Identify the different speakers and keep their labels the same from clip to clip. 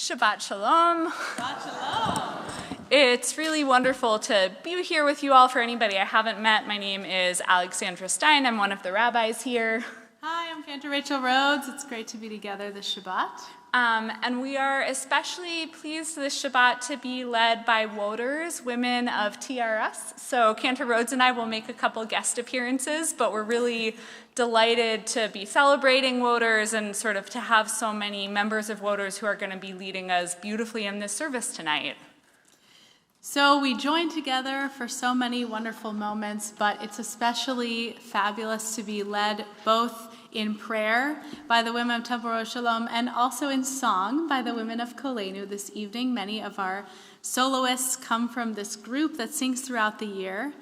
Speaker 1: Shabbat Shalom.
Speaker 2: Shabbat Shalom.
Speaker 1: It's really wonderful to be here with you all. For anybody I haven't met, my name is Alexandra Stein. I'm one of the rabbis here.
Speaker 2: Hi, I'm Cantor Rachel Rhodes. It's great to be together this Shabbat.
Speaker 1: And we are especially pleased this Shabbat to be led by Woders, women of TRS. So Cantor Rhodes and I will make a couple guest appearances, but we're really delighted to be celebrating Woders and sort of to have so many members of Woders who are going to be leading us beautifully in this service tonight.
Speaker 2: So we join together for so many wonderful moments, but it's especially fabulous to be led both in prayer by the women of Temple Rosh Shalom and also in song by the women of Kolenu this evening. Many of our soloists come from this group that sings throughout the year.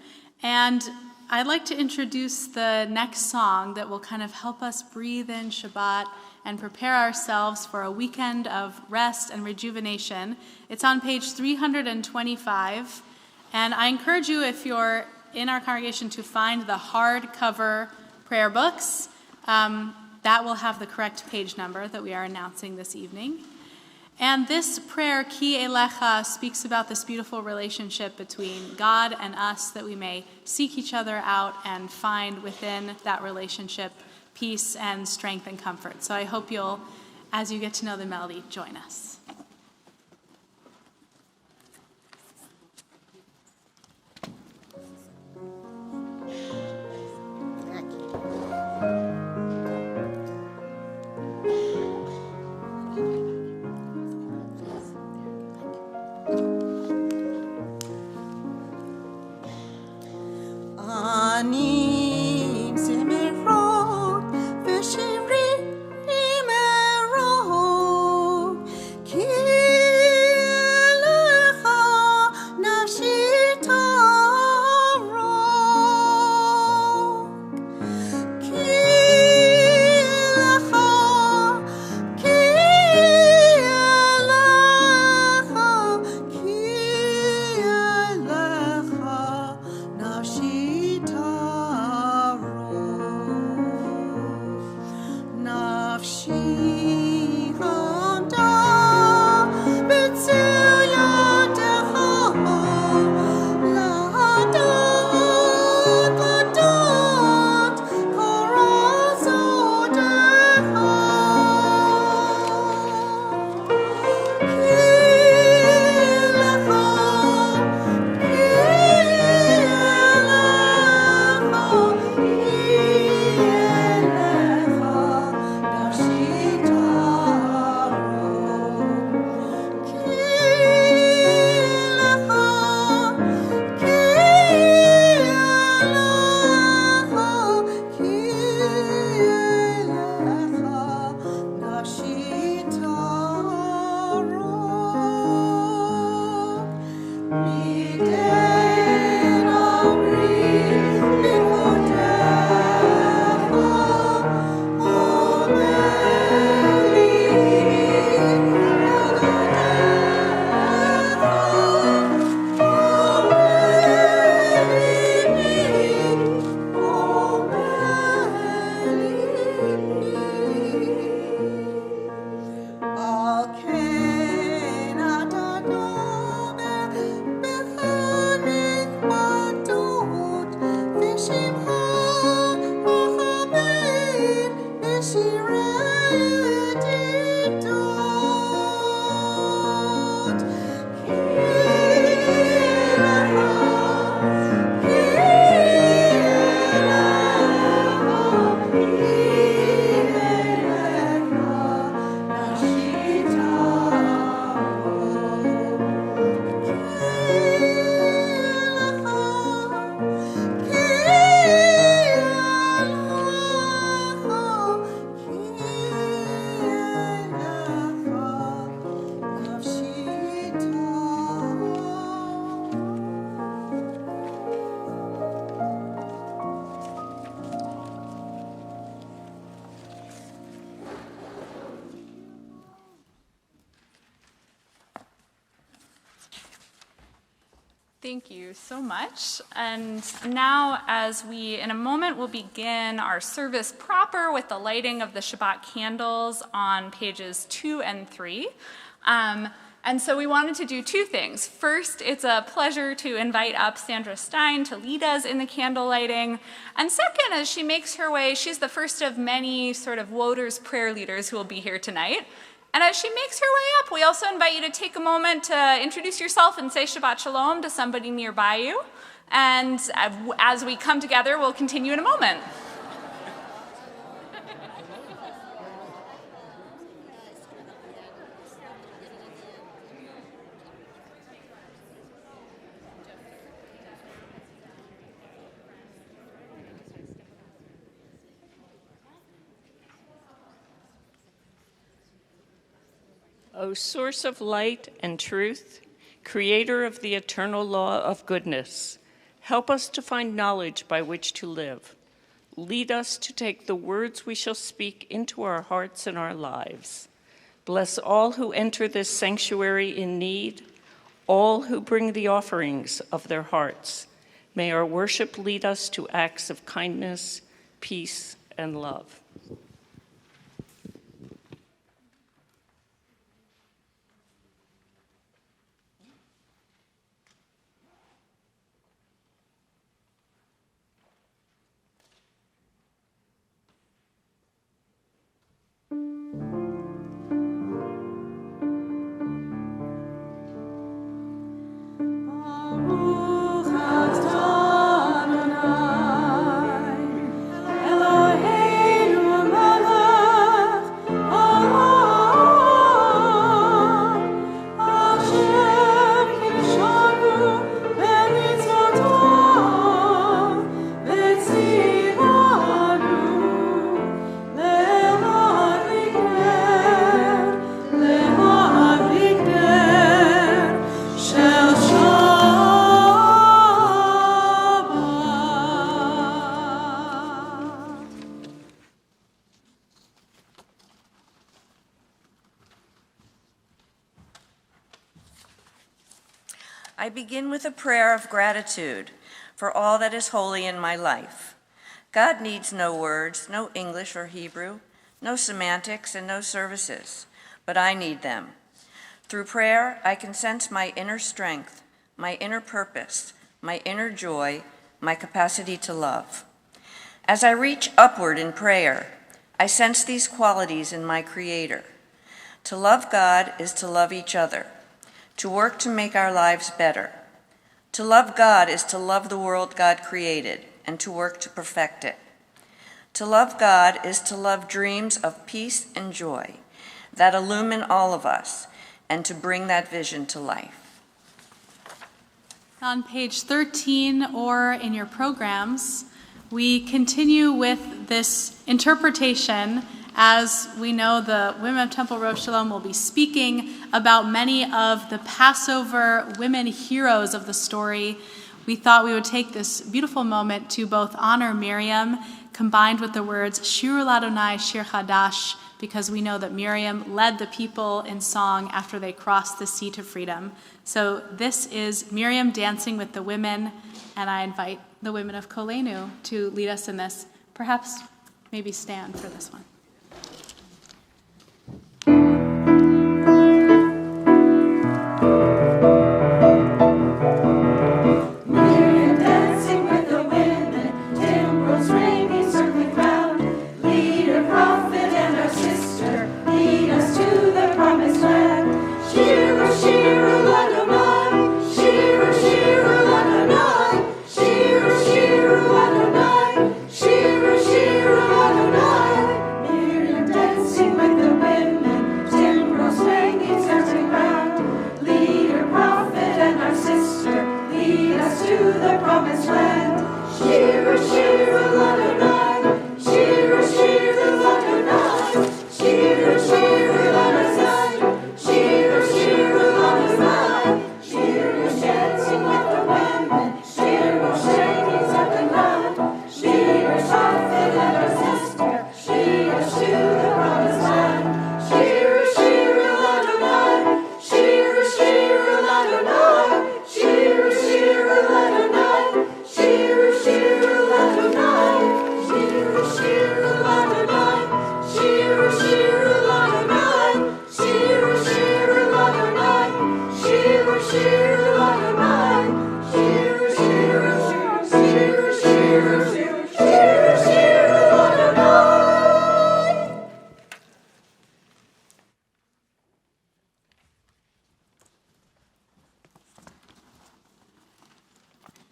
Speaker 2: And I'd like to introduce the next song that will kind of help us breathe in Shabbat and prepare ourselves for a weekend of rest and rejuvenation. It's on page 325. And I encourage you, if you're in our congregation, to find the hardcover prayer books. That will have the correct page number that we are announcing this evening. And this prayer, Ki Elecha, speaks about this beautiful relationship between God and us, that we may seek each other out and find within that relationship peace and strength and comfort. So I hope you'll, as you get to know the melody, join us.
Speaker 1: Thank you so much. And now, as we, in a moment, will begin our service proper with the lighting of the Shabbat candles on pages 2 and 3. And so we wanted to do two things. First, it's a pleasure to invite up Sandra Stein to lead us in the candle lighting. And second, as she makes her way, she's the first of many sort of Woders prayer leaders who will be here tonight. And as she makes her way up, we also invite you to take a moment to introduce yourself and say Shabbat Shalom to somebody nearby you. And as we come together, we'll continue in a moment.
Speaker 3: O source of light and truth, creator of the eternal law of goodness, help us to find knowledge by which to live. Lead us to take the words we shall speak into our hearts and our lives. Bless all who enter this sanctuary in need, all who bring the offerings of their hearts. May our worship lead us to acts of kindness, peace, and love.
Speaker 4: I begin with a prayer of gratitude for all that is holy in my life. God needs no words, no English or Hebrew, no semantics and no services, but I need them. Through prayer, I can sense my inner strength, my inner purpose, my inner joy, my capacity to love. As I reach upward in prayer, I sense these qualities in my Creator. To love God is to love each other, to work to make our lives better. To love God is to love the world God created and to work to perfect it. To love God is to love dreams of peace and joy that illumine all of us and to bring that vision to life.
Speaker 2: On page 13 or in your programs, we continue with this interpretation. As we know, the women of Temple Rosh Shalom will be speaking about many of the Passover women heroes of the story. We thought we would take this beautiful moment to both honor Miriam, combined with the words Shiru Ladonai Shir Chadash, because we know that Miriam led the people in song after they crossed the sea to freedom. So this is Miriam dancing with the women, and I invite the women of Kolenu to lead us in this. Perhaps maybe stand for this one.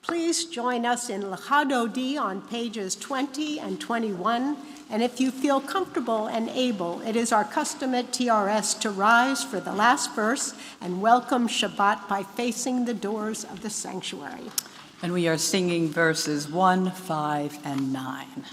Speaker 5: Please join us in L'Chado Di on pages 20 and 21. And if you feel comfortable and able, it is our custom at TRS to rise for the last verse and welcome Shabbat by facing the doors of the sanctuary.
Speaker 6: And we are singing verses 1, 5, and 9.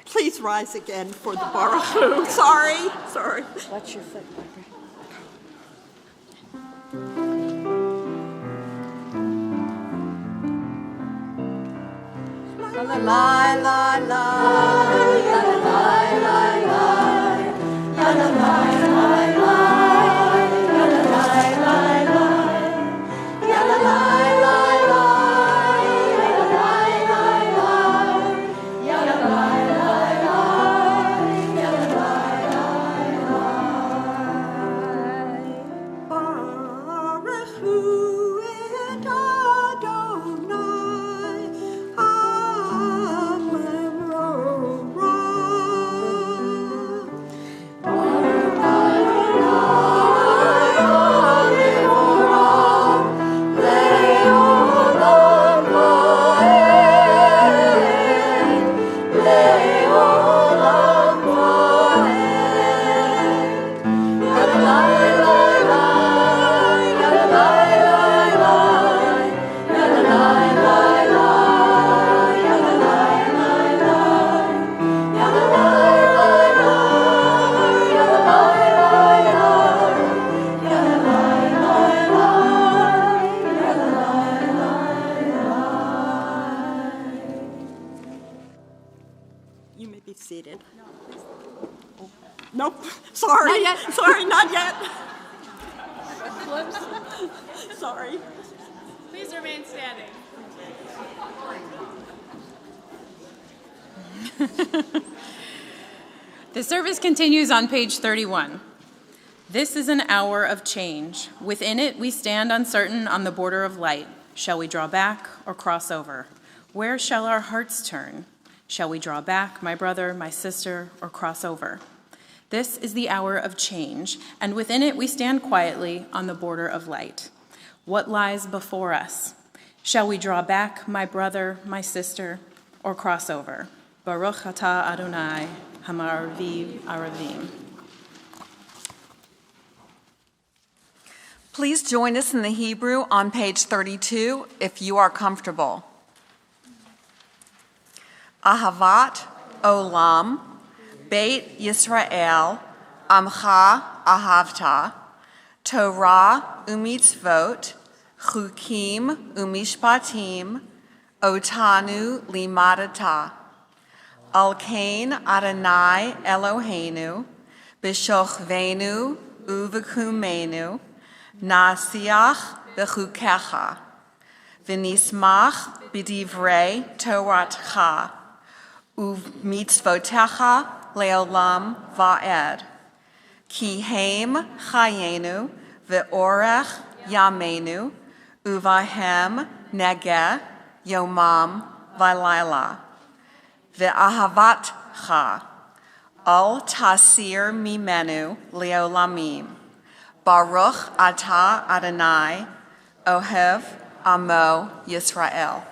Speaker 7: Please rise again for the Baruch. Sorry.
Speaker 4: Watch your foot, Barbara.
Speaker 7: La la la la la la la la la la seated. Nope. Sorry.
Speaker 2: Not yet.
Speaker 7: Sorry, not yet. Sorry.
Speaker 2: Please remain standing.
Speaker 8: The service continues on page 31. This is an hour of change. Within it, we stand uncertain on the border of light. Shall we draw back or cross over? Where shall our hearts turn? Shall we draw back, my brother, my sister, or cross over? This is the hour of change, and within it we stand quietly on the border of light. What lies before us? Shall we draw back, my brother, my sister, or cross over? Baruch atah Adonai, Hamaraviv Aravim.
Speaker 9: Please join us in the Hebrew on page 32 if you are comfortable. Ahavat Olam, Beit Yisrael, Amcha Ahavta, Torah umitzvot, Chukim umishpatim, Otanu limadata. Alkain Adonai Eloheinu, B'shochvenu uvekumenu, Nasiach b'chukecha, V'nismach b'divrei Toratcha, U'mitzvotecha leolam va'ed. Ki heim chayenu v'orech yamenu, Uvahem negeh yomam v'layla. Ve'ahavatcha, al tasir mimenu leolamim. Baruch atah Adonai, ohev amo Yisrael.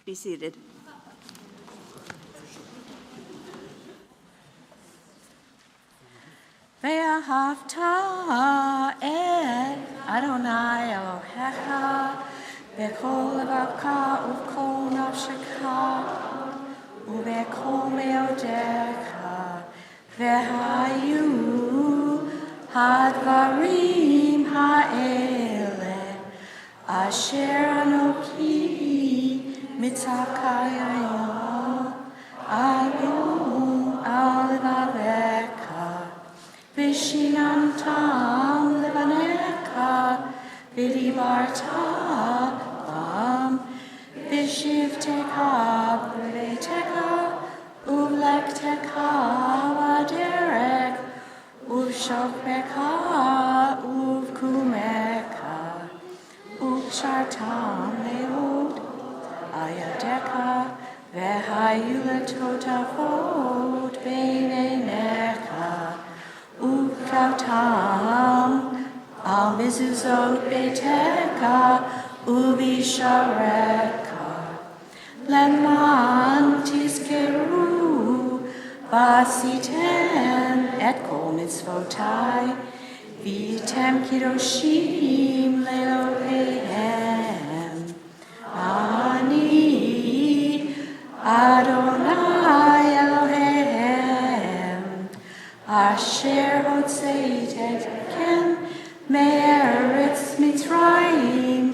Speaker 4: Be seated. Ve'ahavta et Adonai Elohecha b'kol levavka u'b'kol nafshecha u'b'kol meodecha ve'hayu hadvarim ha'ele asher anoki Mitzakayayah, Ayom al-Vaveka, Vishinantam levaneka, Vidivarta bam, Vishivteka b'veteka, Uvlekteka vaderek, Uvshokbeka, Uvkumeka, Uvshartam leod, Ayadeka v'hayuletotavot beinenecha ukautam al mizuzot beiteka uvishareka leman tizkeru vasiten et kol mitzvotai vitem kidoshim lelohehem Ani Adonai Eloheim Asher hotzeitetchem me'eretz Mitzrayim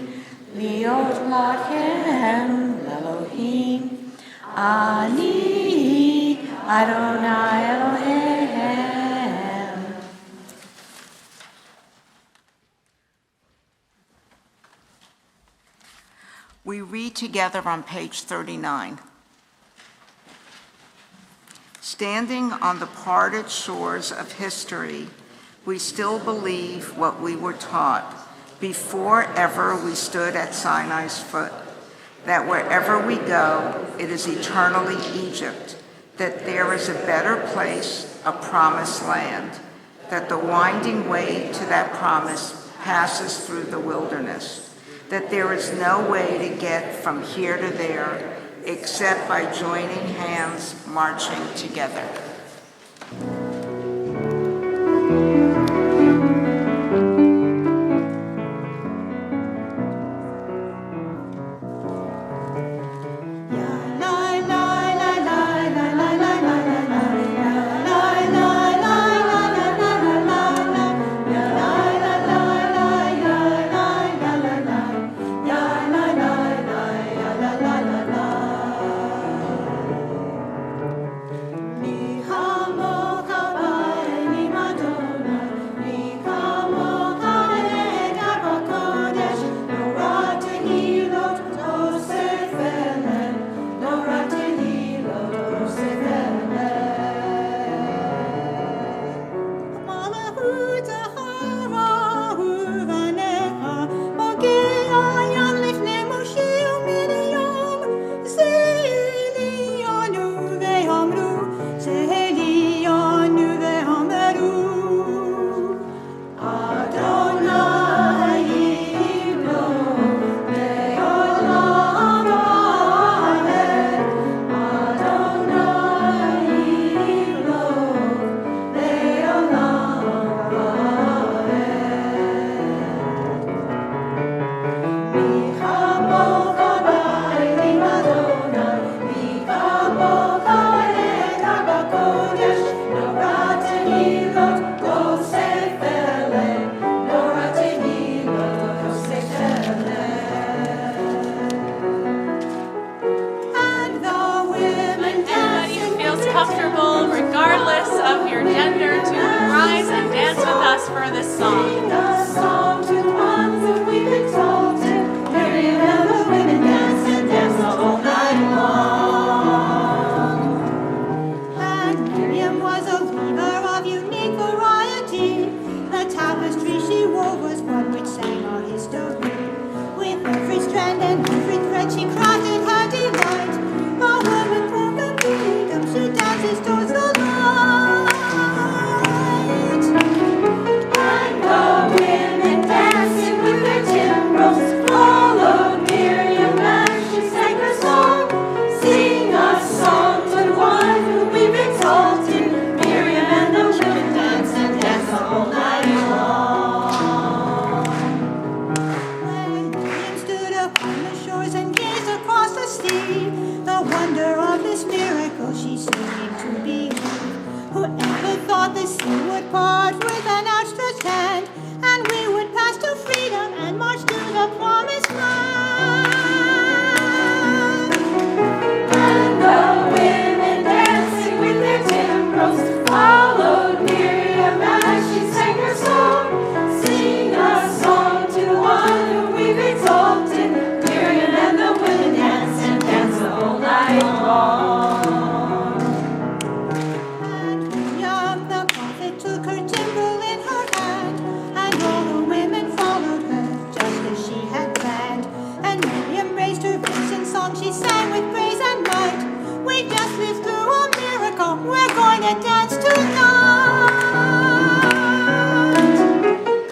Speaker 4: liot lachem l'Elohim Ani Adonai Eloheim.
Speaker 10: We read together on page 39. Standing on the parted shores of history, we still believe what we were taught before ever we stood at Sinai's foot, that wherever we go, it is eternally Egypt, that there is a better place, a promised land, that the winding way to that promise passes through the wilderness, that there is no way to get from here to there except by joining hands, marching together.
Speaker 2: Comfortable, regardless of your gender, to rise and dance with us for this song.
Speaker 7: Sing a song to the ones that we've exalted. Miriam and the women dance and dance the whole night long.
Speaker 11: And Miriam was a weaver of unique variety. The tapestry she wove was one which sang our history. With every strand and every thread she crafted her delight. A woman broke a freedom, she dances towards the light.
Speaker 7: And the women dancing with their timbrels followed Miriam as she sang her song. Sing a song to the one who we've exalted. Miriam and the women dance and dance the whole night long.
Speaker 11: When Miriam stood upon the shores and gazed across the sea, the wonder of this miracle she seemed to believe. Whoever thought the sea would part with an outstretched hand, and we would pass to freedom and march to the promised land.
Speaker 7: And the women dancing with their timbrels followed Miriam as she sang her song. Sing a song to the one who we've exalted. Miriam and the women dance and dance the whole night long.
Speaker 11: And Miriam the prophet took her timbrel in her hand, and all the women followed her, just as she had planned. And Miriam raised her voice in song, she sang with praise and might. We just lived through a miracle, we're going to dance tonight.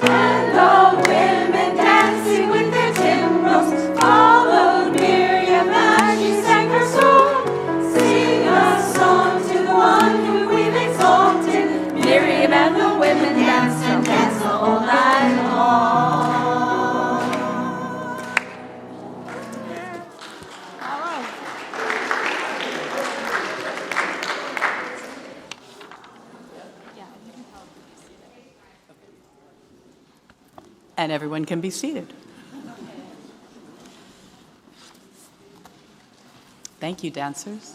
Speaker 7: And the women dancing with their timbrels followed Miriam as she sang her song. Sing a song to the one who we've exalted. Miriam and the women dance and dance the whole night long.
Speaker 6: And everyone can be seated. Thank you, dancers.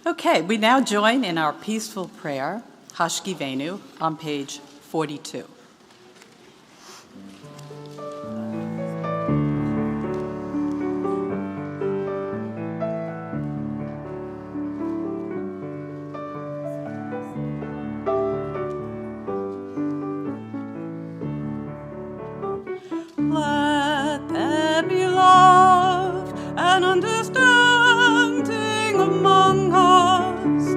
Speaker 6: Okay, we now join in our peaceful prayer, Hashkivenu, on page 42.
Speaker 12: Let there be love and understanding among us.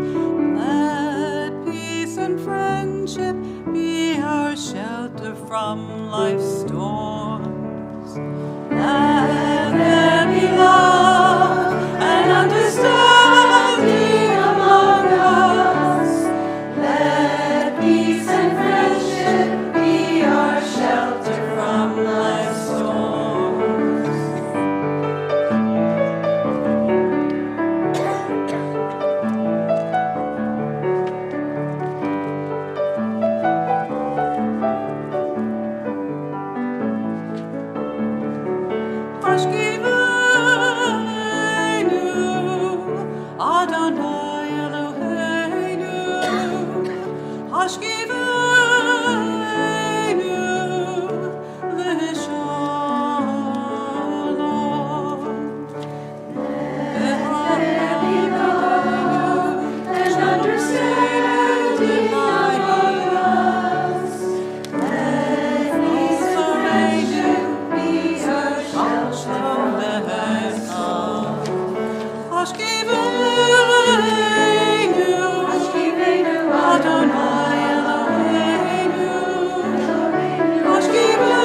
Speaker 12: Let peace and friendship be our shelter from life's storms. Let there be love and understanding among us. Let peace and friendship be our shelter from life's storms. Hashkivenu, Adonai Eloheinu. Hashkivenu, L'shalom. Let there be love and understanding among us. Let peace and friendship be our shelter. Hashkivenu, Adonai Eloheinu. Hashkivenu,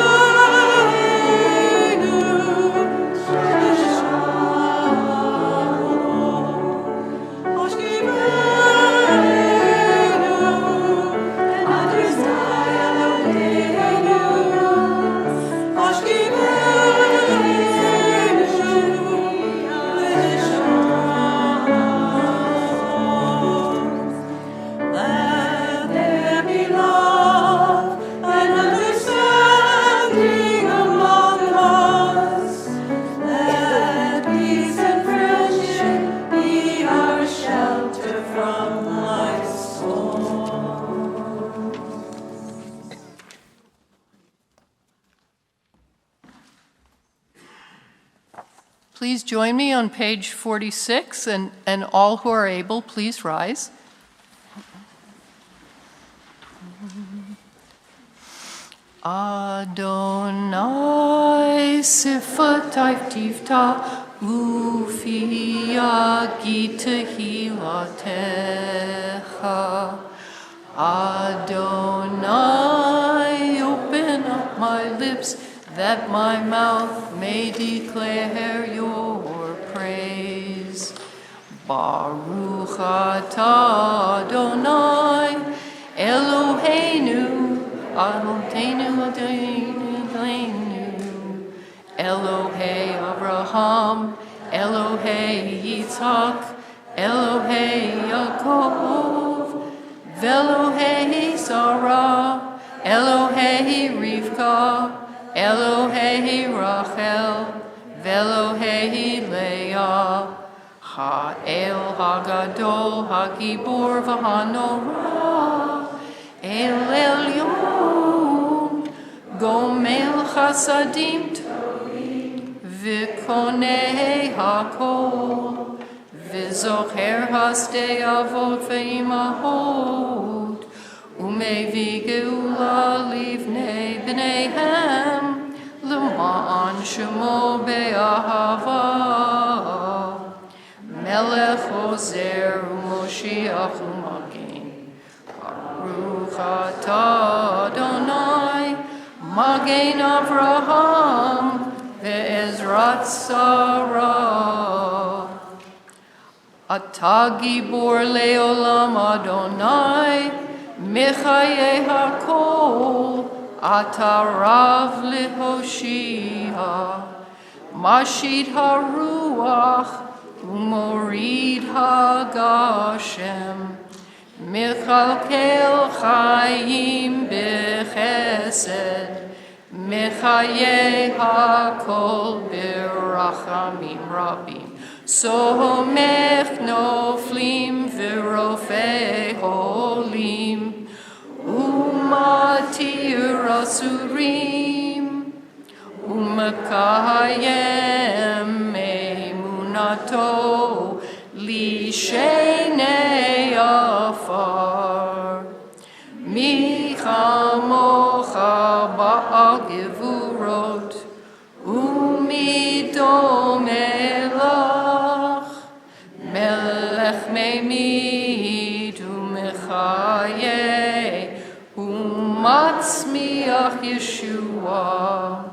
Speaker 12: Shalom. Hashkivenu, Adonai Eloheinu. Let there be love and understanding among us. Let peace and friendship be our shelter from life's storm.
Speaker 13: Please join me on page 46, and all who are able, please rise. Adonai sifatai tifta ufia gitahilatecha. Adonai, open up my lips, that my mouth may declare your praise. Baruch atah Adonai, Eloheinu, Adonai, Elohei Abraham, Elohei Yitzhak, Elohei Yaakov, Velohei Sarah, Elohei Rivka, Elohei Rachel, Velohei Leah, Ha'el Hagadol, Hagibor V'Hanorah, El Elyon, Gomel Chasadim Tovid, V'Konei HaKol, V'Zocher Hasdei Avot V'Imahot, Umevi Geula Livnei B'neihem, L'ma'an Shemo Be'ahava, Melech Ozer U'Moshiach U'Magen, Baruch atah Adonai, Magen Avraham, Ve'ezrat Sarah. Atah Gibor Le'olam Adonai, Mechaye HaKol, Atah Rav Lehoshia, Mashid HaRuach, Umorid HaGashem, Mechalkel Chaim Bechesed, Mechaye HaKol Berachamim Rabim, Somech Noflim V'Rofei Holim, Umatir Asurim, Umakayem Emunato, Lishenei Afar, Michamocha Ba'al Gevurot, Umidom Elach, Melech Meimid Umechaye, Umat Matzmiach Yeshua,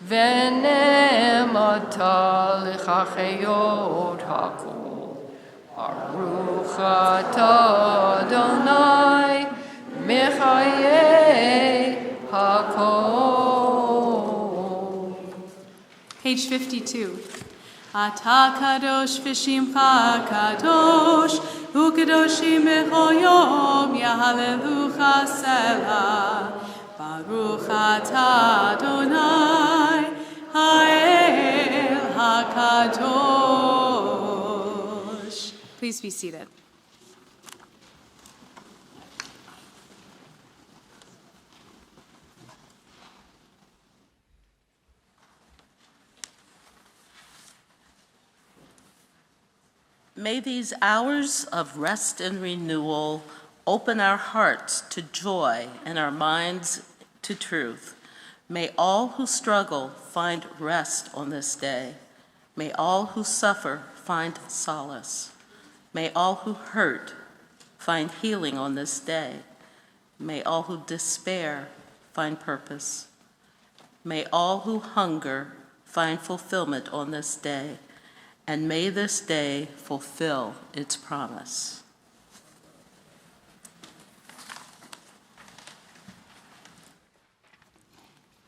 Speaker 13: Venem Ata L'chachayot Hakol, Baruch Ata Adonai, Mechayeh Hakol.
Speaker 2: Page 52. Ata kadosh v'shimcha kadosh, u'kadoshim b'choyom yahalelucha selah. Baruch ata Adonai, ha'el hakadosh. Please be seated.
Speaker 14: May these hours of rest and renewal open our hearts to joy and our minds to truth. May all who struggle find rest on this day. May all who suffer find solace. May all who hurt find healing on this day. May all who despair find purpose. May all who hunger find fulfillment on this day. And may this day fulfill its promise.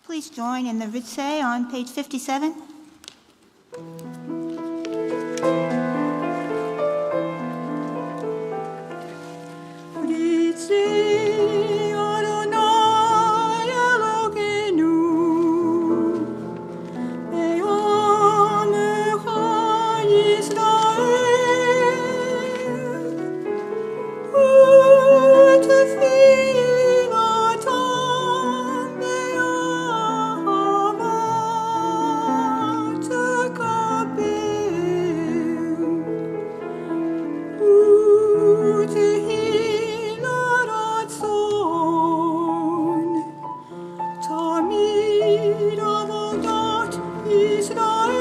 Speaker 11: Please join in the Ritzeh on page 57. Ritzeh Adonai Elokeinu, Be'amecha Yisrael, U'tefilatam be'ahava tekabel, U'tehillah ratzon, Tamid avodat Yisrael.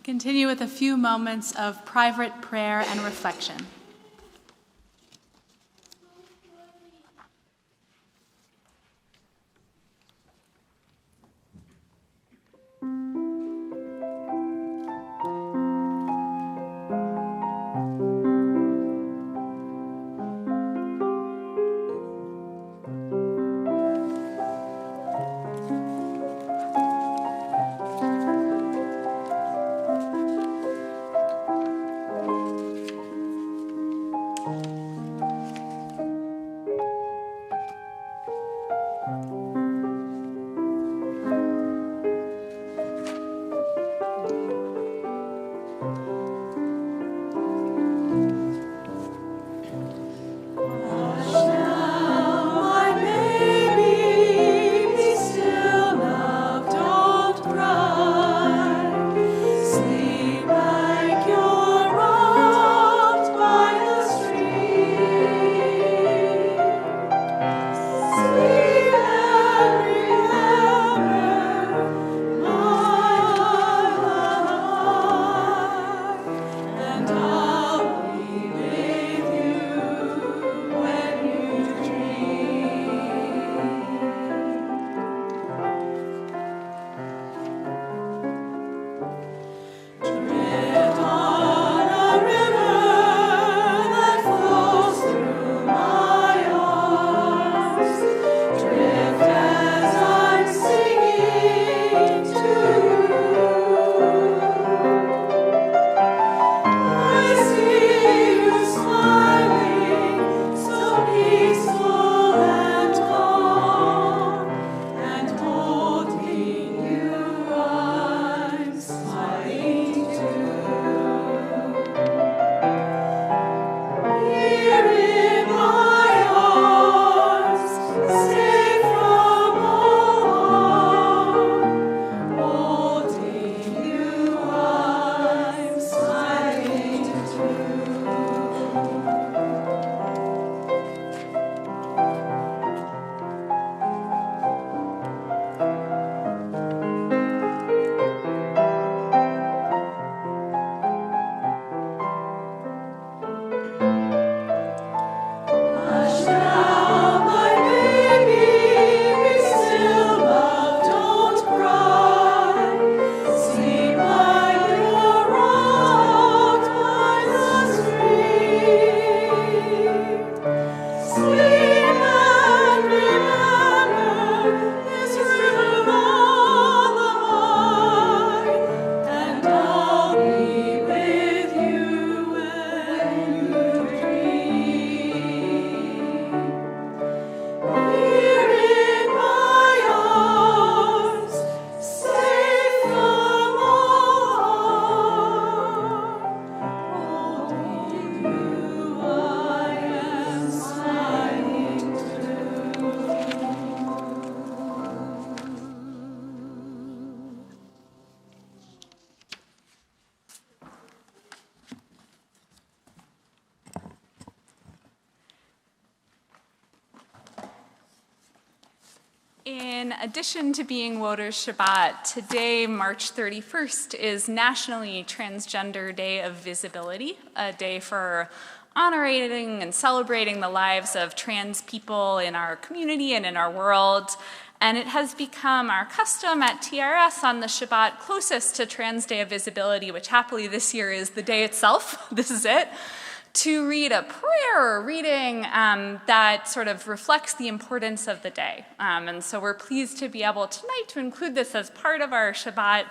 Speaker 2: Continue with a few moments of private prayer and reflection.
Speaker 1: In addition to being Woder's Shabbat, today, March 31st, is Nationally Transgender Day of Visibility, a day for honoring and celebrating the lives of trans people in our community and in our world. And it has become our custom at TRS on the Shabbat closest to Trans Day of Visibility, which happily this year is the day itself, this is it, to read a prayer or reading that sort of reflects the importance of the day. And so we're pleased to be able tonight to include this as part of our Shabbat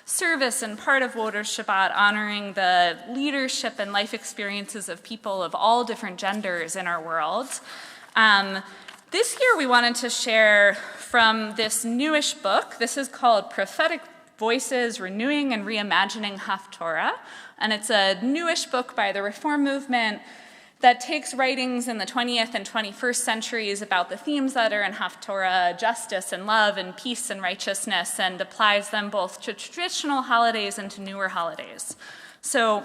Speaker 1: service and part of Woder's Shabbat, honoring the leadership and life experiences of people of all different genders in our world. This year we wanted to share from this newish book. This is called Prophetic Voices, Renewing and Reimagining Haftorah, and it's a newish book by the Reform movement that takes writings in the 20th and 21st centuries about the themes that are in Haftorah, justice and love and peace and righteousness, and applies them both to traditional holidays and to newer holidays. So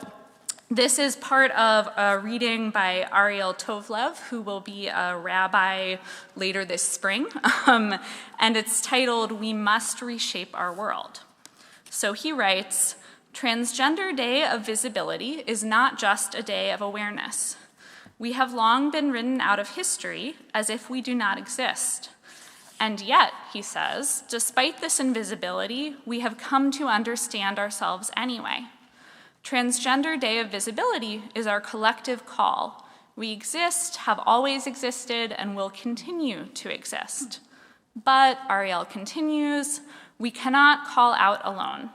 Speaker 1: this is part of a reading by Ariel Tovlev, who will be a rabbi later this spring, and it's titled, We Must Reshape Our World. So he writes, Transgender Day of Visibility is not just a day of awareness. We have long been written out of history as if we do not exist. And yet, he says, despite this invisibility, we have come to understand ourselves anyway. Transgender Day of Visibility is our collective call. We exist, have always existed, and will continue to exist. But, Ariel continues, we cannot call out alone.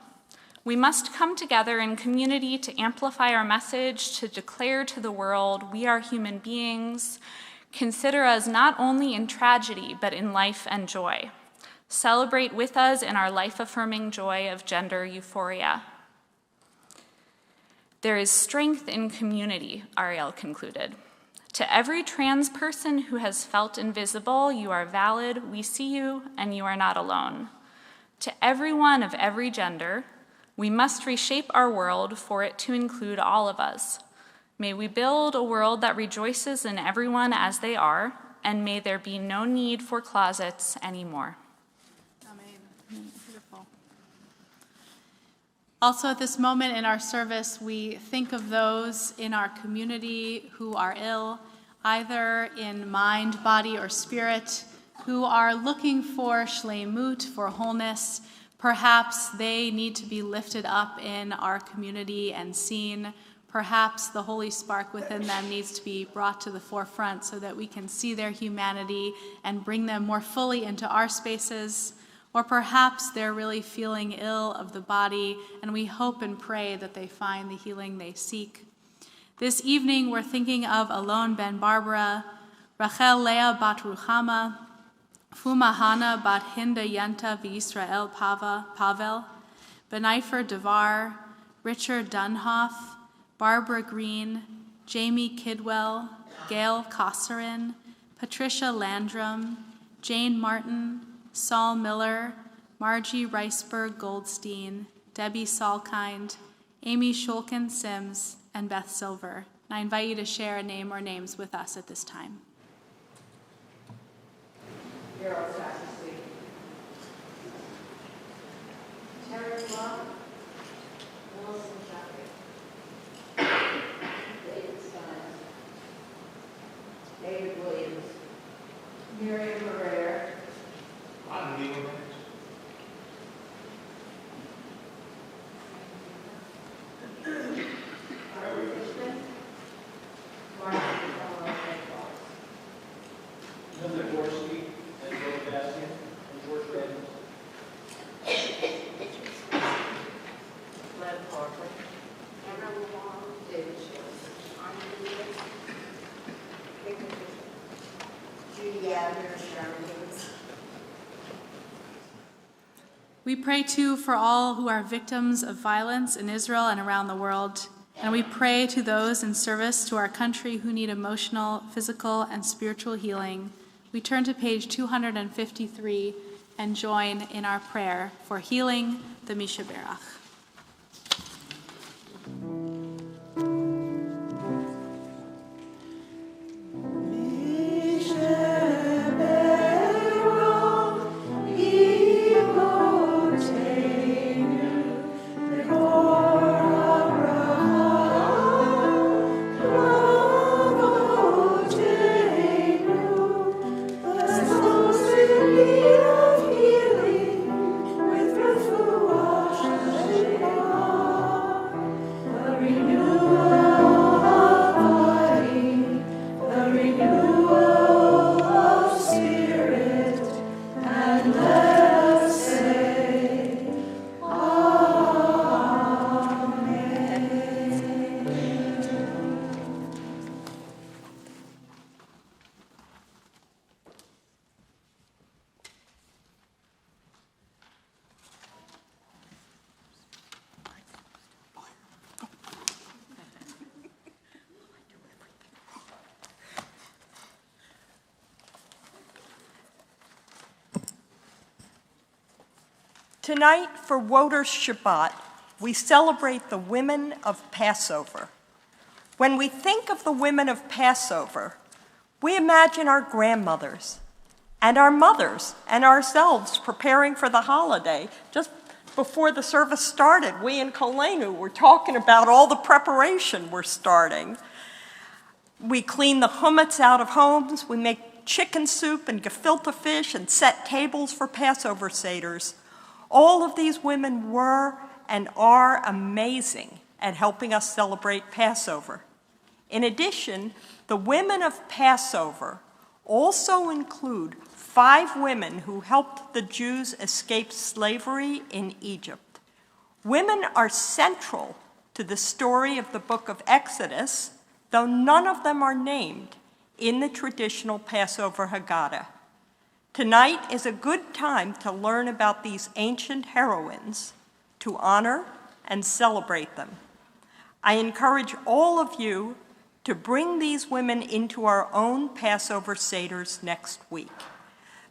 Speaker 1: We must come together in community to amplify our message, to declare to the world we are human beings. Consider us not only in tragedy, but in life and joy. Celebrate with us in our life-affirming joy of gender euphoria. There is strength in community, Ariel concluded. To every trans person who has felt invisible, you are valid, we see you, and you are not alone. To everyone of every gender, we must reshape our world for it to include all of us. May we build a world that rejoices in everyone as they are, and may there be no need for closets anymore.
Speaker 2: Amen. Beautiful. Also, at this moment in our service, we think of those in our community who are ill, either in mind, body, or spirit, who are looking for shleimut, for wholeness. Perhaps they need to be lifted up in our community and seen. Perhaps the holy spark within them needs to be brought to the forefront so that we can see their humanity and bring them more fully into our spaces. Or perhaps they're really feeling ill of the body, and we hope and pray that they find the healing they seek. This evening, we're thinking of Alon ben Barbara, Rachel Leah bat Ruchama, Fumahana bat Hinda Yenta v'Yisrael Pavel, Benaifer Devar, Richard Dunhoff, Barbara Green, Jamie Kidwell, Gail Kosserin, Patricia Landrum, Jane Martin, Saul Miller, Margie Reisberg Goldstein, Debbie Salkind, Amy Shulkin Sims, and Beth Silver. And I invite you to share a name or names with us at this time.
Speaker 12: Carol Sassy, Terry Love, Wilson Jeffrey, David Stein, David Williams, Miriam Herrera, Ron Lieberman, Harvey Fishman, Martin Linda Gorski, and Joe Bastian, and George Reddings. Glenn Parker, Anna Long, David Shields, Arnie Lewis, Victor Bishop, Judy Abner, Sharon Davis.
Speaker 2: We pray too for all who are victims of violence in Israel and around the world. And we pray to those in service to our country who need emotional, physical, and spiritual healing. We turn to page 253 and join in our prayer for healing, the Mishaberach.
Speaker 7: renewal of spirit, and let us say,
Speaker 15: Tonight, for Woder's Shabbat, we celebrate the women of Passover. When we think of the women of Passover, we imagine our grandmothers and our mothers and ourselves preparing for the holiday. Just before the service started, we in Kolenu were talking about all the preparation we're starting. We clean the hummets out of homes, we make chicken soup and gefilte fish and set tables for Passover seders. All of these women were and are amazing at helping us celebrate Passover. In addition, the women of Passover also include 5 women who helped the Jews escape slavery in Egypt. Women are central to the story of the book of Exodus, though none of them are named in the traditional Passover Haggadah. Tonight is a good time to learn about these ancient heroines, to honor and celebrate them. I encourage all of you to bring these women into our own Passover Seders next week.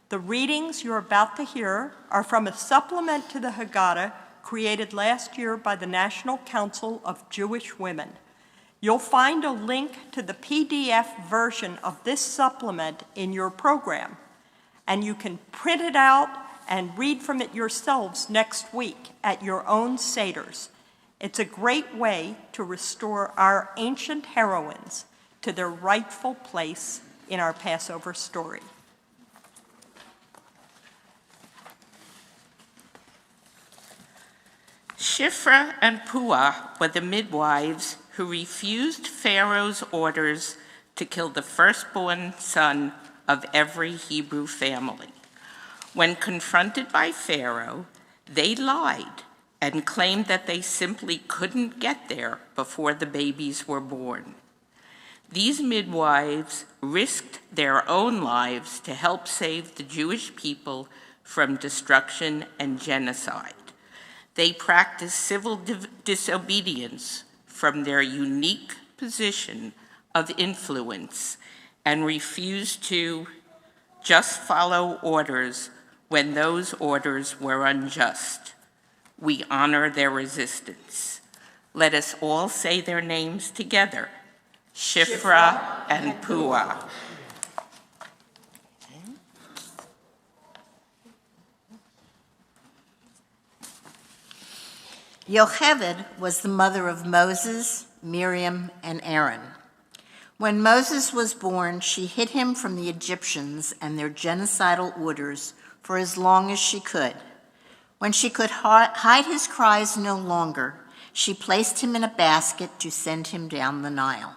Speaker 15: The readings you're about to hear are from a supplement to the Haggadah created last year by the National Council of Jewish Women. You'll find a link to the PDF version of this supplement in your program, and you can print it out and read from it yourselves next week at your own Seders. It's a great way to restore our ancient heroines to their rightful place in our Passover story.
Speaker 14: Shiphrah and Puah were the midwives who refused Pharaoh's orders to kill the firstborn son of every Hebrew family. When confronted by Pharaoh, they lied and claimed that they simply couldn't get there before the babies were born. These midwives risked their own lives to help save the Jewish people from destruction and genocide. They practiced civil disobedience from their unique position of influence and refused to just follow orders when those orders were unjust. We honor their resistance. Let us all say their names together: Shiphrah and Puah.
Speaker 16: Yocheved was the mother of Moses, Miriam, and Aaron. When Moses was born, she hid him from the Egyptians and their genocidal orders for as long as she could. When she could hide his cries no longer, she placed him in a basket to send him down the Nile,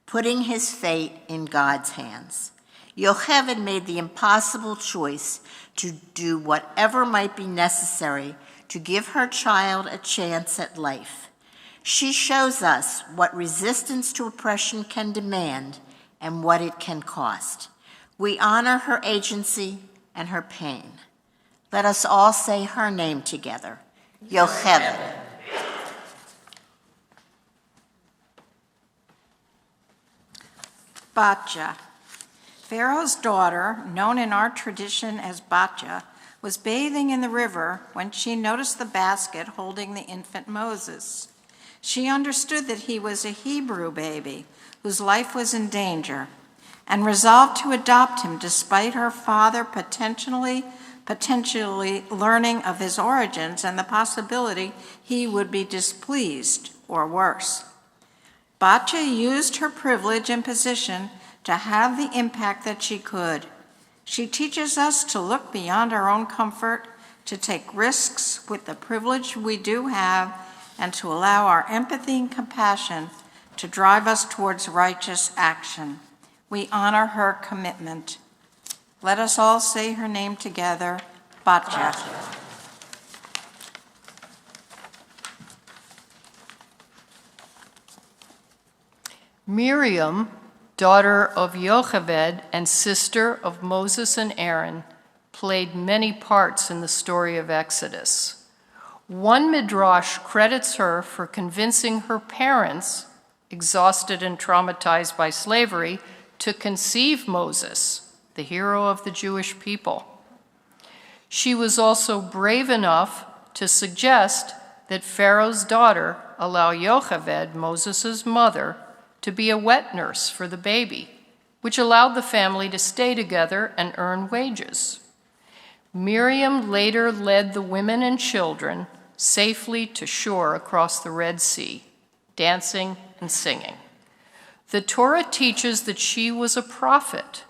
Speaker 16: putting his fate in God's hands. Yocheved made the impossible choice to do whatever might be necessary to give her child a chance at life. She shows us what resistance to oppression can demand and what it can cost. We honor her agency and her pain. Let us all say her name together: Yocheved.
Speaker 17: Batya. Pharaoh's daughter, known in our tradition as Batya, was bathing in the river when she noticed the basket holding the infant Moses. She understood that he was a Hebrew baby whose life was in danger and resolved to adopt him despite her father potentially learning of his origins and the possibility he would be displeased or worse. Batya used her privilege and position to have the impact that she could. She teaches us to look beyond our own comfort, to take risks with the privilege we do have, and to allow our empathy and compassion to drive us towards righteous action. We honor her commitment. Let us all say her name together, Batya.
Speaker 13: Miriam, daughter of Jochebed and sister of Moses and Aaron, played many parts in the story of Exodus. One midrash credits her for convincing her parents, exhausted and traumatized by slavery, to conceive Moses, the hero of the Jewish people. She was also brave enough to suggest that Pharaoh's daughter allow Jochebed, Moses' mother, to be a wet nurse for the baby, which allowed the family to stay together and earn wages. Miriam later led the women and children safely to shore across the Red Sea, dancing and singing. The Torah teaches that she was a prophet.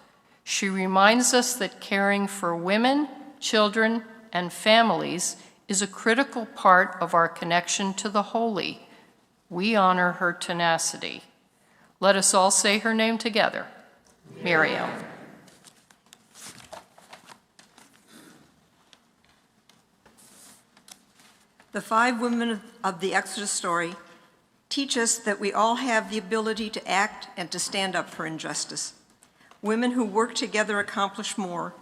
Speaker 13: She reminds us that caring for women, children, and families is a critical part of our connection to the holy. We honor her tenacity. Let us all say her name together. Miriam.
Speaker 15: The 5 women of the Exodus story teach us that we all have the ability to act and to stand up for injustice. Women who work together accomplish more,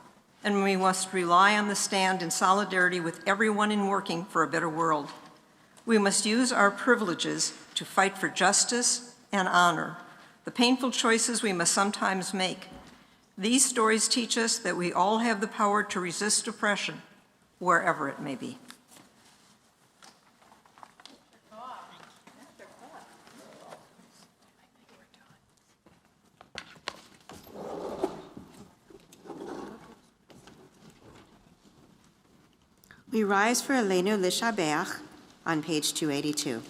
Speaker 15: and we must rely on the stand in solidarity with everyone in working for a better world. We must use our privileges to fight for justice and honor, the painful choices we must sometimes make. These stories teach us that we all have the power to resist oppression, wherever it may be.
Speaker 18: We rise for Elenu Lishabeach on page 282.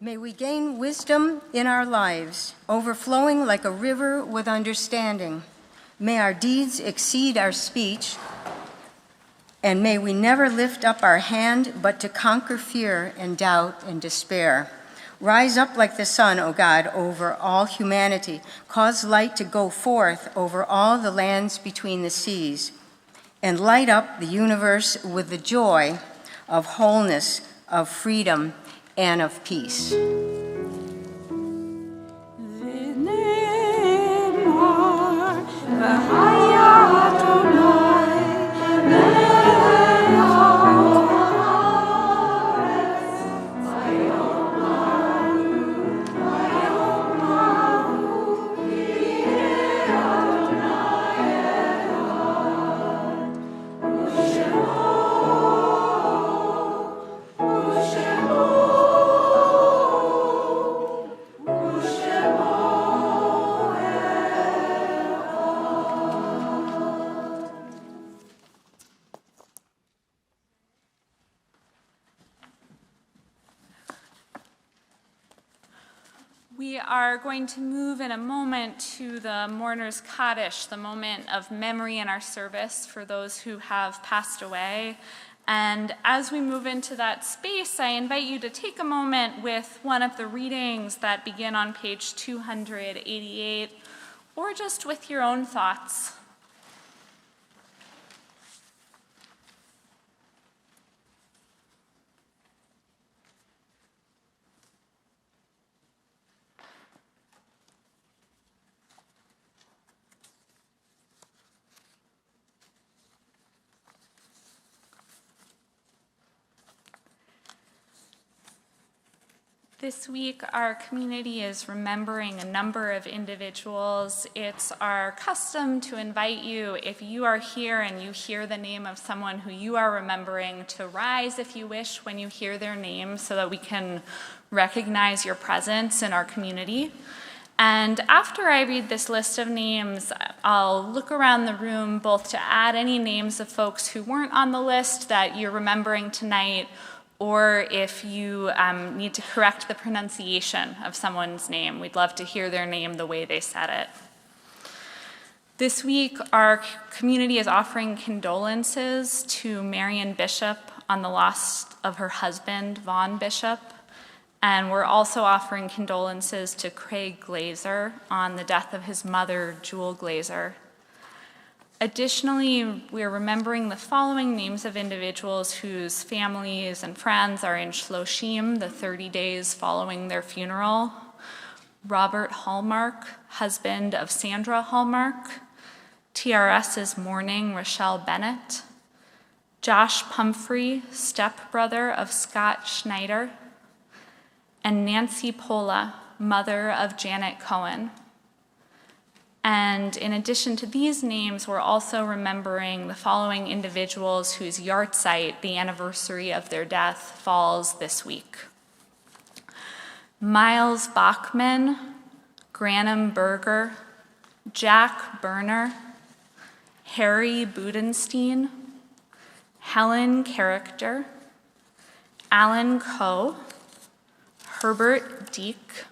Speaker 19: May we gain wisdom in our lives, overflowing like a river with understanding. May our deeds exceed our speech, and may we never lift up our hand but to conquer fear and doubt and despair. Rise up like the sun, O God, over all humanity. Cause light to go forth over all the lands between the seas, and light up the universe with the joy of wholeness, of freedom, and of peace.
Speaker 1: We are going to move in a moment to the mourner's Kaddish, the moment of memory in our service for those who have passed away. And as we move into that space, I invite you to take a moment with one of the readings that begin on page 288, or just with your own thoughts. This week, our community is remembering a number of individuals. It's our custom to invite you, if you are here and you hear the name of someone who you are remembering, to rise if you wish when you hear their name so that we can recognize your presence in our community. And after I read this list of names, I'll look around the room both to add any names of folks who weren't on the list that you're remembering tonight, or if you need to correct the pronunciation of someone's name. We'd love to hear their name the way they said it. This week, our community is offering condolences to Marion Bishop on the loss of her husband, Vaughn Bishop. And we're also offering condolences to Craig Glazer on the death of his mother, Jewel Glazer. Additionally, we're remembering the following names of individuals whose families and friends are in Shloshim, the 30 days following their funeral. Robert Hallmark, husband of Sandra Hallmark. TRS is mourning Rochelle Bennett. Josh Pumphrey, stepbrother of Scott Schneider. And Nancy Pola, mother of Janet Cohen. And in addition to these names, we're also remembering the following individuals whose yahrzeit, the anniversary of their death, falls this week. Miles Bachman, Granham Berger, Jack Berner, Harry Budenstein, Helen Carricker, Alan Coe, Herbert Dieck,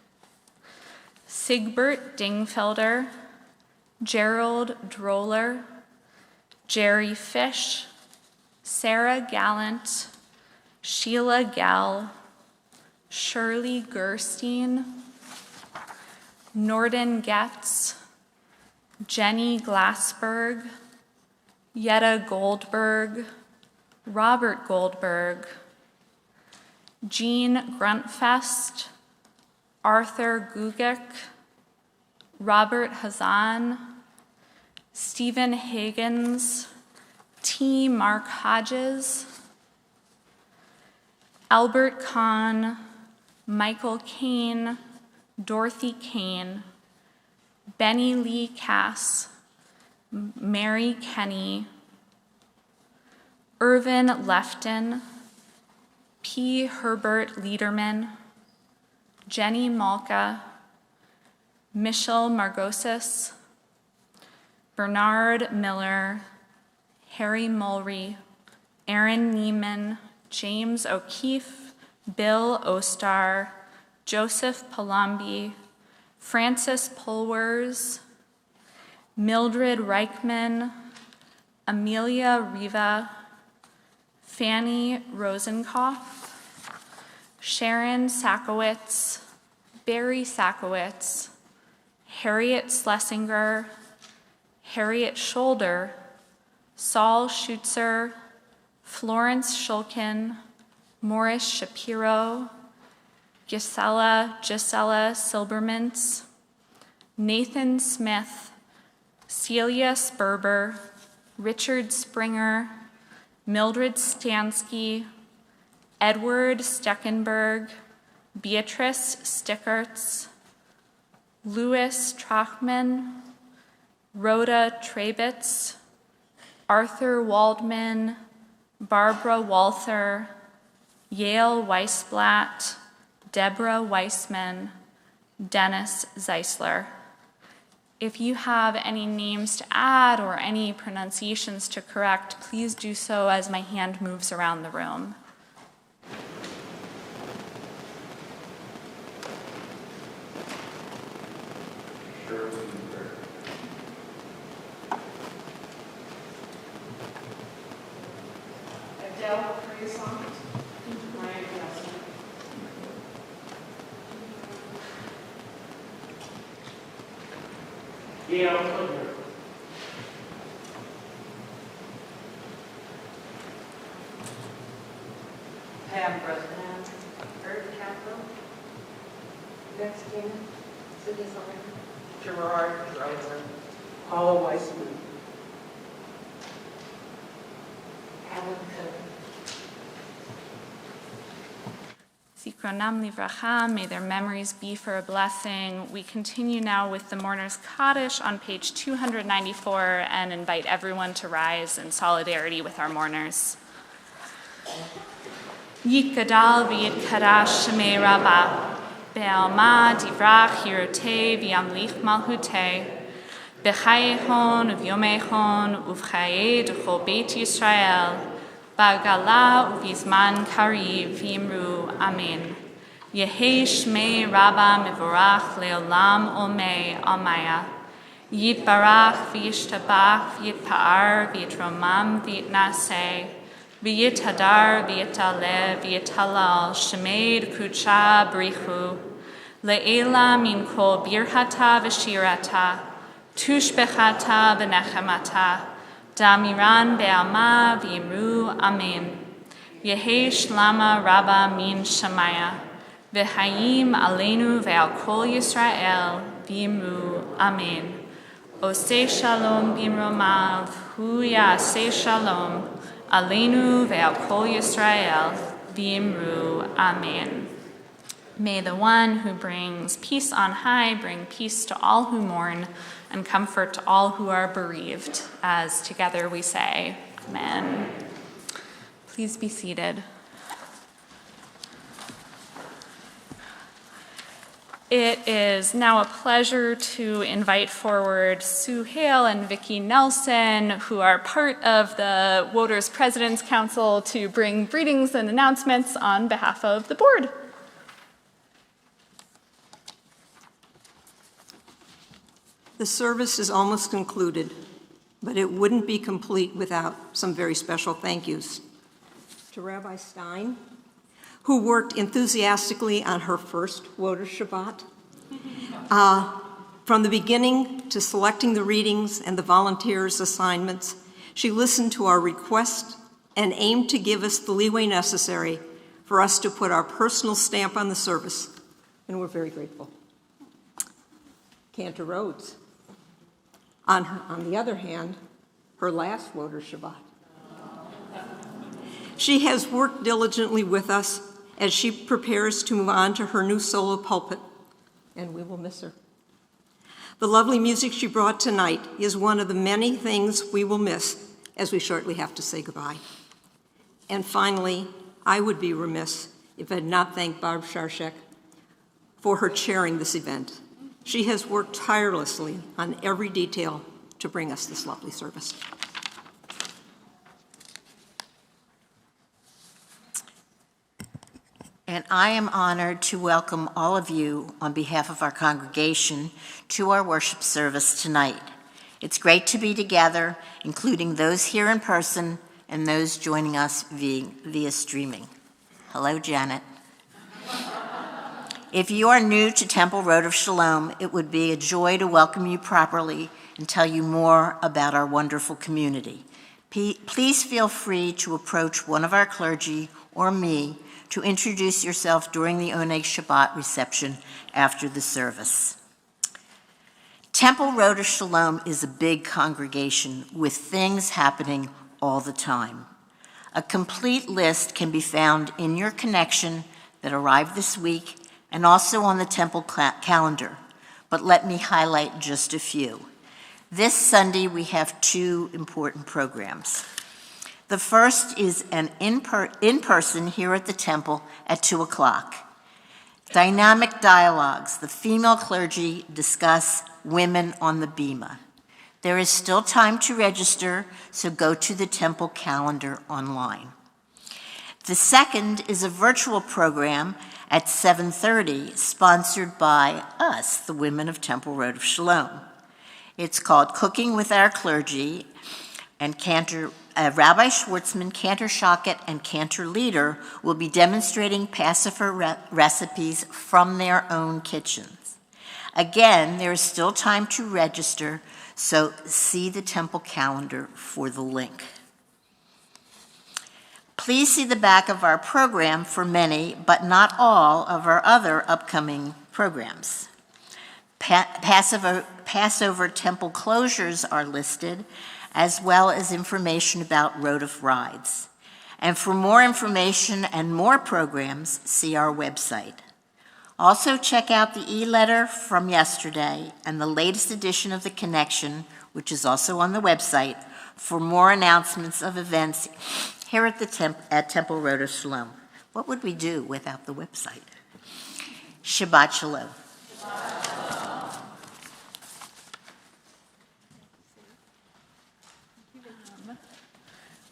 Speaker 1: Sigbert Dingfelder, Gerald Droller, Jerry Fish, Sarah Gallant, Sheila Gell, Shirley Gerstein, Norden Getz, Jenny Glassberg, Yetta Goldberg, Robert Goldberg, Jean Gruntfest, Arthur Gugick, Robert Hazan, Stephen Higgins, T. Mark Hodges, Albert Kahn, Michael Kane, Dorothy Kane, Benny Lee Cass, Mary Kenny, Irvin Lefton, P. Herbert Liederman, Jenny Malka, Michelle Margosis, Bernard Miller, Harry Mulry, Aaron Neiman, James O'Keefe, Bill Ostar, Joseph Palambi, Francis Pulwers, Mildred Reichman, Amelia Riva, Fanny Rosenkopf, Sharon Sakowitz, Barry Sakowitz, Harriet Schlesinger, Harriet Scholder, Saul Schutzer, Florence Shulkin, Morris Shapiro, Gisela Silbermans, Nathan Smith, Celia Sperber, Richard Springer, Mildred Stansky, Edward Steckenberg, Beatrice Stickerts, Louis Trachman, Rhoda Trabitz, Arthur Waldman, Barbara Walther, Yale Weisblatt, Deborah Weissman, Dennis Zeisler. If you have any names to add or any pronunciations to correct, please do so as my hand moves around the room.
Speaker 7: Adele Craison, Ryan Nelson.
Speaker 20: Gail Clipper.
Speaker 12: Pam Bresnan, Eric Capel, Rex King, Sidney Sullivan, Gerard Driver, Paula Weissman, Alan Coe.
Speaker 1: Zikronam livracha, may their memories be for a blessing. We continue now with the Mourner's Kaddish on page 294 and invite everyone to rise in solidarity with our mourners. Yitgadal v'yitkadash shemei Rabbah, be'alma divrach hirotei v'yamlich malhutei, b'chayehon uv'yomehon uv'chayei d'chol Beit Yisrael, Bagala uvizman kariv v'imru amen. Yehei shmei Rabba mivorach leolam olmei almaya. Yitbarach v'yishtabach v'yitpa'ar v'yitromam v'yitnaseh. V'yithadar v'yitale v'yitalal shmei d'kucha brichu. Le'ela min kol birhata v'shirata. Tushbechata v'nechemata. Damiran be'alma v'imru amen. Yehei shlama Rabba min shamaya. V'hayim aleinu ve'al kol Yisrael v'imru amen. Oseh shalom b'imromav hu ya'aseh shalom aleinu ve'al kol Yisrael v'imru amen. May the one who brings peace on high bring peace to all who mourn and comfort to all who are bereaved, as together we say, Amen. Please be seated. It is now a pleasure to invite forward Sue Hale and Vicki Nelson, who are part of the Woters President's Council, to bring greetings and announcements on behalf of the board.
Speaker 20: The service is almost concluded, but it wouldn't be complete without some very special thank yous. To Rabbi Stein, who worked enthusiastically on her first Woters Shabbat. From the beginning to selecting the readings and the volunteers' assignments, she listened to our requests and aimed to give us the leeway necessary for us to put our personal stamp on the service, and we're very grateful. Cantor Rhodes. On the other hand, her last Woters Shabbat. She has worked diligently with us as she prepares to move on to her new solo pulpit, and we will miss her. The lovely music she brought tonight is one of the many things we will miss as we shortly have to say goodbye. And finally, I would be remiss if I had not thanked Barb Sharshek for her chairing this event. She has worked tirelessly on every detail to bring us this lovely service.
Speaker 16: And I am honored to welcome all of you on behalf of our congregation to our worship service tonight. It's great to be together, including those here in person and those joining us via streaming. Hello, Janet. If you are new to Temple Road of Shalom, it would be a joy to welcome you properly and tell you more about our wonderful community. Please feel free to approach one of our clergy or me to introduce yourself during the Oneg Shabbat reception after the service. Temple Road of Shalom is a big congregation with things happening all the time. A complete list can be found in your connection that arrived this week and also on the temple calendar, but let me highlight just a few. This Sunday, we have two important programs. The first is an in-person here at the temple at 2 o'clock. Dynamic dialogues. The female clergy discuss women on the Bima. There is still time to register, so go to the temple calendar online. The second is a virtual program at 7:30, sponsored by us, the Women of Temple Road of Shalom. It's called Cooking with Our Clergy, and Rabbi Schwartzman, Cantor Shockett, and Cantor Leader will be demonstrating Passover recipes from their own kitchens. Again, there is still time to register, so see the temple calendar for the link. Please see the back of our program for many, but not all, of our other upcoming programs. Passover temple closures are listed, as well as information about Road of Rides. And for more information and more programs, see our website. Also, check out the e-letter from yesterday and the latest edition of The Connection, which is also on the website, for more announcements of events here at Temple Road of Shalom. What would we do without the website? Shabbat Shalom.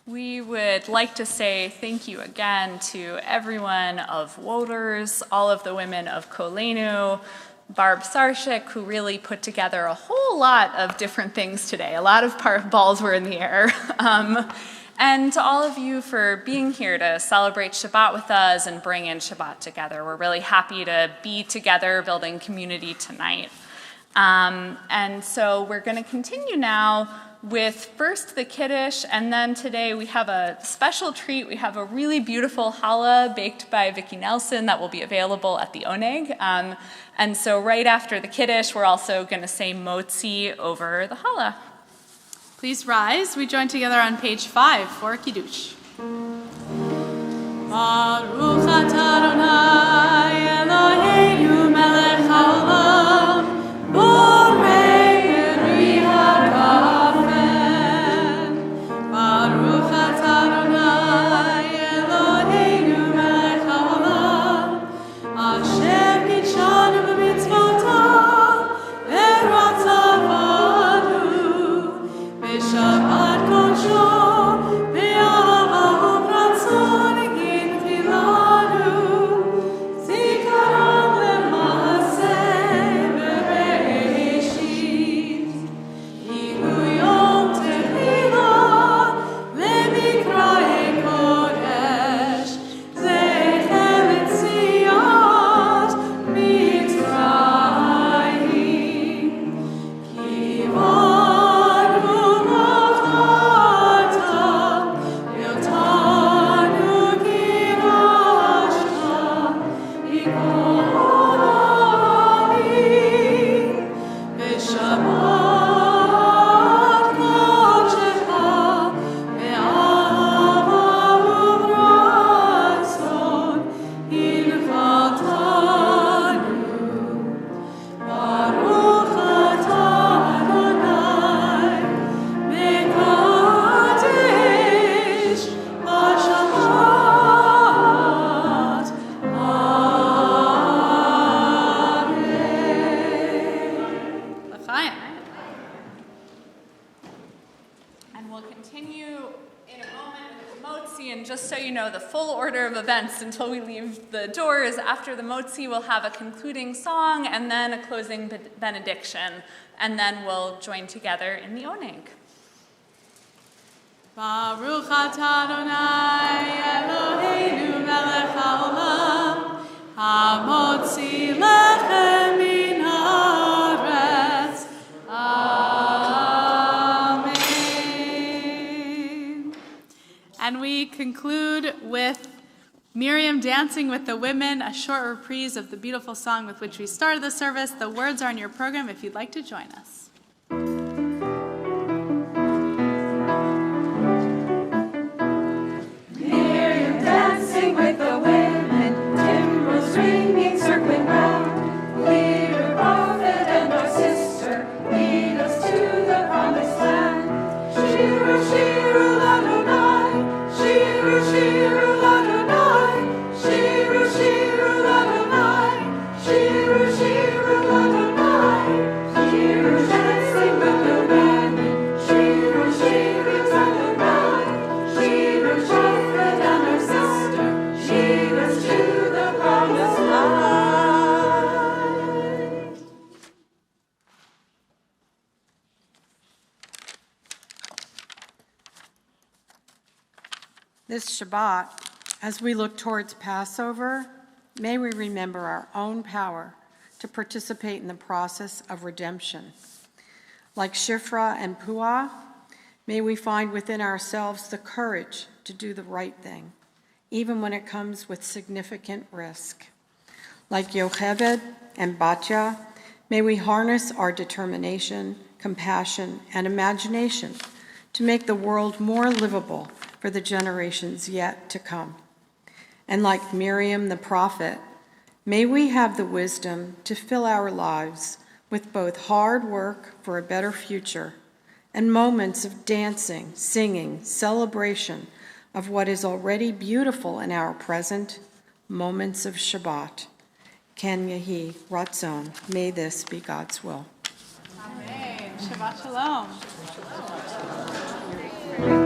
Speaker 1: We would like to say thank you again to everyone of Woders, all of the women of Kolenu, Barb Sarshik, who really put together a whole lot of different things today. A lot of balls were in the air. And to all of you for being here to celebrate Shabbat with us and bring in Shabbat together. We're really happy to be together building community tonight. And so we're going to continue now with first the Kiddush, and then today we have a special treat. We have a really beautiful challah baked by Vicki Nelson that will be available at the Oneg. And so right after the Kiddush, we're also going to say Motzi over the challah.
Speaker 2: Please rise. We join together on page 5 for Kiddush. Baruch atah Adonai Eloheinu melech haolam, borei peri hagafen. Baruch atah Adonai Eloheinu melech haolam, asher kitshanu b'mitzvotav v'ratzavanu b'shabbat kodsho b'ahava u'b'ratzon gintilanu zikaron le'maaseh bereishit ilu yom tehillah le'mikra'ei kodesh zechem etziat mitzrayim kivanu v'chata yotanu kirashta ikol ha'amim b'shabbat kodshecha be'ahava u'b'ratzon hilchatanu. Baruch atah Adonai mekadesh hashabbat. Amen. And we'll continue in a moment with the Motzi, and just so you know, the full order of events until we leave the doors, after the Motzi, we'll have a concluding song and then a closing benediction, and then we'll join together in the Oneg. Baruch atah Adonai Eloheinu melech haolam, hamotzi lechem min haaretz. Amen. And we conclude with Miriam dancing with the women, a short reprise of the beautiful song with which we started the service. The words are in your program if you'd like to join us.
Speaker 7: Miriam dancing with the women, timbrels ringing, circling round. Leader, prophet, and our sister, lead us to the promised land. Shiru, shiru, Adonai, shiru, shiru, Adonai, shiru, shiru, Adonai, shiru, shiru, Adonai, shiru, dancing with the women, shiru, shiru, Adonai, shiru, prophet, and our sister, lead us to the promised land.
Speaker 21: This Shabbat, as we look towards Passover, may we remember our own power to participate in the process of redemption. Like Shifra and Puah, may we find within ourselves the courage to do the right thing, even when it comes with significant risk. Like Yocheved and Batya, may we harness our determination, compassion, and imagination to make the world more livable for the generations yet to come. And like Miriam the prophet, may we have the wisdom to fill our lives with both hard work for a better future and moments of dancing, singing, celebration of what is already beautiful in our present, moments of Shabbat. Ken Yehi Ratzon. May this be God's will.
Speaker 2: Amen. Shabbat Shalom.